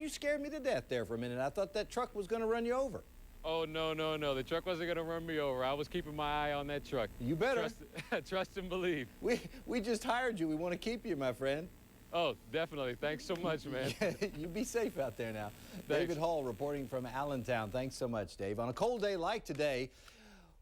You scared me to death there for a minute. I thought that truck was going to run you over. Oh, no, no, no. The truck wasn't going to run me over. I was keeping my eye on that truck. You better. Trust and believe. We just hired you. We want to keep you, my friend. Oh, definitely. Thanks so much, man. You be safe out there now. Thanks. David Hall reporting from Allentown. Thanks so much, Dave. On a cold day like today,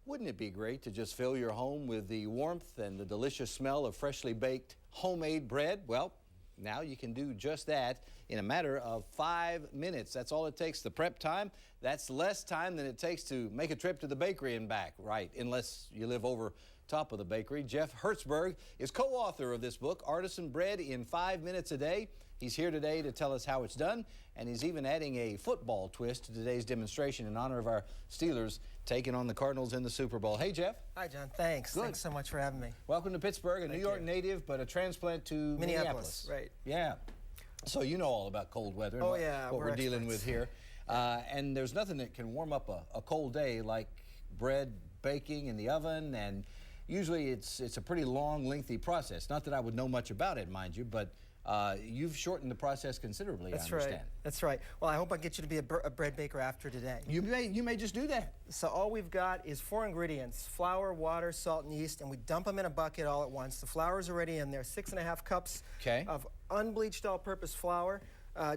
wouldn't it be great to just fill your home with the warmth and the delicious smell of freshly baked homemade bread? Well, now you can do just that in a matter of 5 minutes. That's all it takes. The prep time, that's less time than it takes to make a trip to the bakery and back, right? Unless you live over top of the bakery. Jeff Hertzberg is co-author of this book, Artisan Bread in 5 Minutes a Day. He's here today to tell us how it's done, and he's even adding a football twist to today's demonstration in honor of our Steelers taking on the Cardinals in the Super Bowl. Hey, Jeff. Hi, John. Thanks. Good. Thanks so much for having me. Welcome to Pittsburgh, a New York native, but a transplant to Minneapolis. Right. Yeah. So you know all about cold weather and what we're dealing with here. And there's nothing that can warm up a cold day like bread baking in the oven, and usually it's a pretty long, lengthy process. Not that I would know much about it, mind you, but you've shortened the process considerably, I understand. Right. That's right. Well, I hope I get you to be a bread baker after today. You may just do that. So all we've got is 4 ingredients: flour, water, salt, and yeast, and we dump them in a bucket all at once. The flour's already in there, 6.5 cups of unbleached all-purpose flour,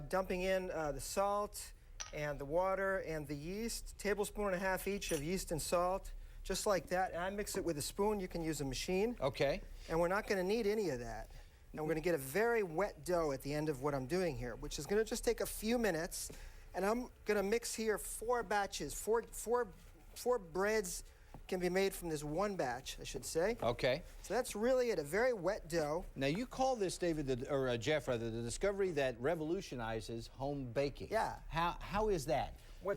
dumping in the salt and the water and the yeast, 1.5 tablespoons each of yeast and salt, just like that. And I mix it with a spoon. You can use a machine. Okay. And we're not going to need any of that. And we're going to get a very wet dough at the end of what I'm doing here, which is going to just take a few minutes. And I'm going to mix here 4 batches. Four breads can be made from this one batch, I should say. Okay. So that's really it, a very wet dough. Now you call this, David, or Jeff, rather, the discovery that revolutionizes home baking. Yeah. How is that?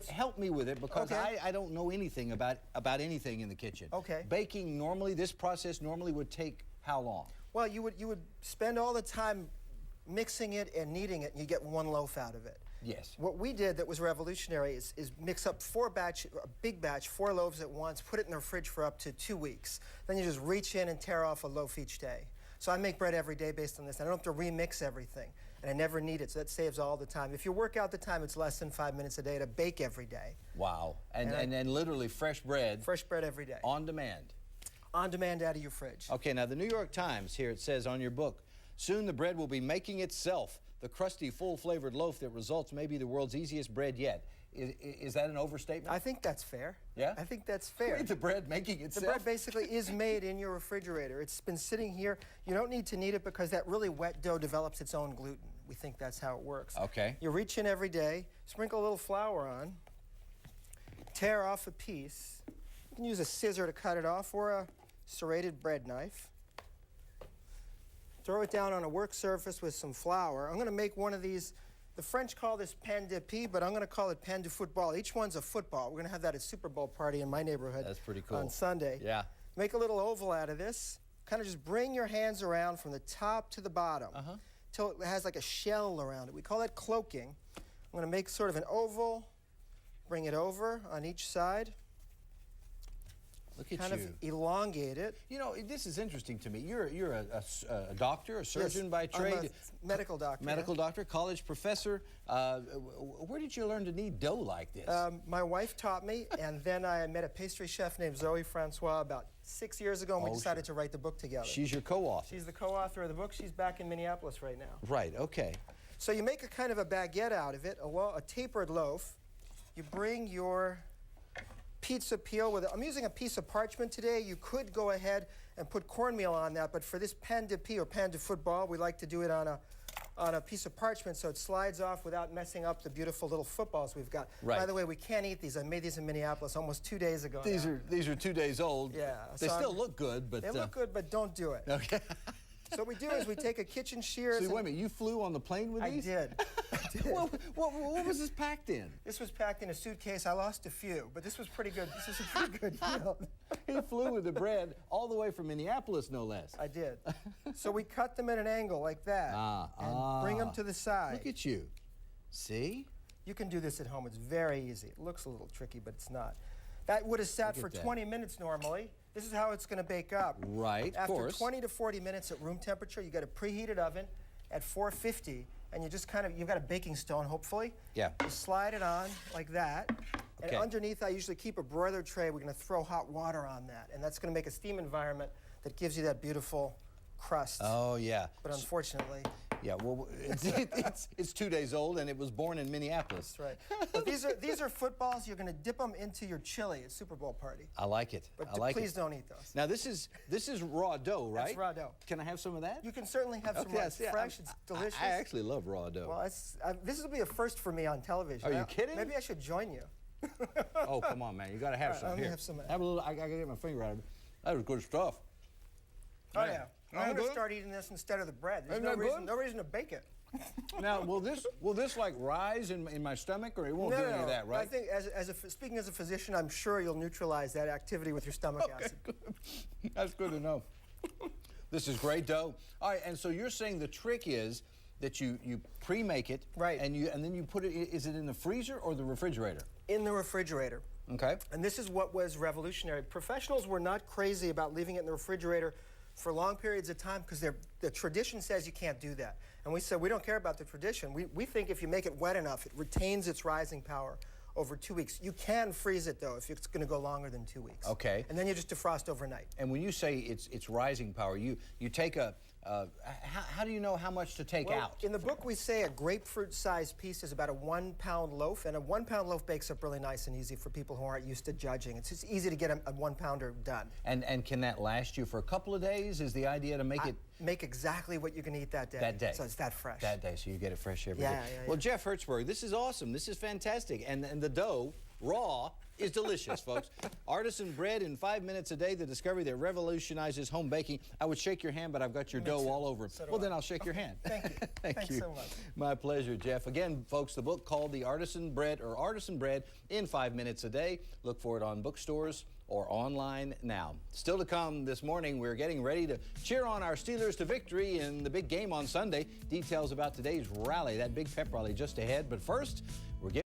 Help me with it, because I don't know anything about anything in the kitchen. Okay. Baking normally, this process normally would take how long? Well, you would spend all the time mixing it and kneading it, and you get 1 loaf out of it. Yes. What we did that was revolutionary is mix up a big batch, 4 loaves at once, put it in the fridge for up to 2 weeks. Then you just reach in and tear off a loaf each day. So I make bread every day based on this. I don't have to remix everything, and I never need it, so that saves all the time. If you work out the time, it's less than 5 minutes a day to bake every day. Wow. And literally fresh bread. Fresh bread every day. On demand. On demand out of your fridge. Okay, now the New York Times, here it says on your book, soon the bread will be making itself. The crusty, full-flavored loaf that results may be the world's easiest bread yet. Is that an overstatement? I think that's fair. Yeah? I think that's fair. Wait, the bread making itself? The bread basically is made in your refrigerator. It's been sitting here. You don't need to knead it because that really wet dough develops its own gluten. We think that's how it works. Okay. You reach in every day, sprinkle a little flour on, tear off a piece. You can use a scissor to cut it off or a serrated bread knife. Throw it down on a work surface with some flour. I'm going to make one of these. The French call this pain de pie, but I'm going to call it pain de football. Each one's a football. We're going to have that at Super Bowl party in my neighborhood. That's pretty cool. On Sunday. Yeah. Make a little oval out of this. Kind of just bring your hands around from the top to the bottom till it has like a shell around it. We call that cloaking. I'm going to make sort of an oval, bring it over on each side. Look at kind you. of elongate it. You know, this is interesting to me. You're a doctor, a surgeon by trade. I'm a medical doctor. Medical doctor, college professor. Where did you learn to knead dough like this? My wife taught me, and then I met a pastry chef named Zoe Francois about 6 years ago, and we decided to write the book together. She's your co-author. She's the co-author of the book. She's back in Minneapolis right now. Right, okay. So you make a kind of a baguette out of it, a tapered loaf. You bring your pizza peel with it. I'm using a piece of parchment today. You could go ahead and put cornmeal on that, but for this pain de pie or pain de football, we like to do it on a piece of parchment so it slides off without messing up the beautiful little footballs we've got. Right. By the way, we can't eat these. I made these in Minneapolis almost 2 days ago. These are 2 days old. Yeah. They still look good, but they look good, but don't do it. Okay. So what we do is we take a kitchen shears. So wait a minute, you flew on the plane with these? I did. What was this packed in? This was packed in a suitcase. I lost a few, but this was pretty good. This was a pretty good deal. He flew with the bread all the way from Minneapolis, no less. I did. So we cut them at an angle like that and bring them to the side. Look at you. See? You can do this at home. It's very easy. It looks a little tricky, but it's not. That would have sat for 20 minutes normally. This is how it's going to bake up. Right, of course. After 20 to 40 minutes at room temperature, you got a preheated oven at 450, and you just kind of, you've got a baking stone, hopefully. Yeah. You slide it on like that. Okay. And underneath, I usually keep a broiler tray. We're going to throw hot water on that, and that's going to make a steam environment that gives you that beautiful crust. Oh, yeah. But unfortunately... Yeah, well, it's 2 days old, and it was born in Minneapolis. That's right. But these are footballs. You're going to dip them into your chili at Super Bowl party. I like it. But I like please it. don't eat those. Now, this is raw dough, right? That's raw dough. Can I have some of that? You can certainly have some raw. It's fresh. It's delicious. I actually love raw dough. Well, this will be a first for me on television. Are you kidding? Maybe I should join you. Oh, come on, man. You got to have some. Let me Here. have some of that. Have a little. I got to get my finger out of it. That was good stuff. Oh, yeah. I'm going to good? start eating this instead of the bread. There's Isn't that good? no reason to bake it. Now, will this like rise in my stomach, or it won't do any of that, right? I think, speaking as a physician, I'm sure you'll neutralize that activity with your stomach acid. Good. That's good to know. This is great dough. All right, and so you're saying the trick is that you pre-make it, right? And then you put it. Is it in the freezer or the refrigerator? In the refrigerator. Okay. And this is what was revolutionary. Professionals were not crazy about leaving it in the refrigerator for long periods of time because the tradition says you can't do that. And we said, we don't care about the tradition. We think if you make it wet enough, it retains its rising power over 2 weeks. You can freeze it, though, if it's going to go longer than 2 weeks. Okay. And then you just defrost overnight. And when you say it's rising power, you take a, how do you know how much to take out? In the book, we say a grapefruit-sized piece is about a 1 pound loaf, and a 1 pound loaf bakes up really nice and easy for people who aren't used to judging. It's just easy to get a 1 pounder done. And can that last you for a couple of days? Is the idea to make it... Make exactly what you can eat that day. That day. So it's that fresh. That day, so you get it fresh every day. Yeah. Well, Jeff Hertzberg, this is awesome. This is fantastic. And the dough, raw, is delicious, folks. Artisan bread in 5 minutes a day, the discovery that revolutionizes home baking. I would shake your hand, but I've got your dough all over. So well, then I'll shake your hand. Thank you. Thanks so much. My pleasure, Jeff. Again, folks, the book called The Artisan Bread, or Artisan Bread in 5 minutes a day. Look for it on bookstores or online now. Still to come this morning, we're getting ready to cheer on our Steelers to victory in the big game on Sunday. Details about today's rally, that big pep rally just ahead. But first, we're giving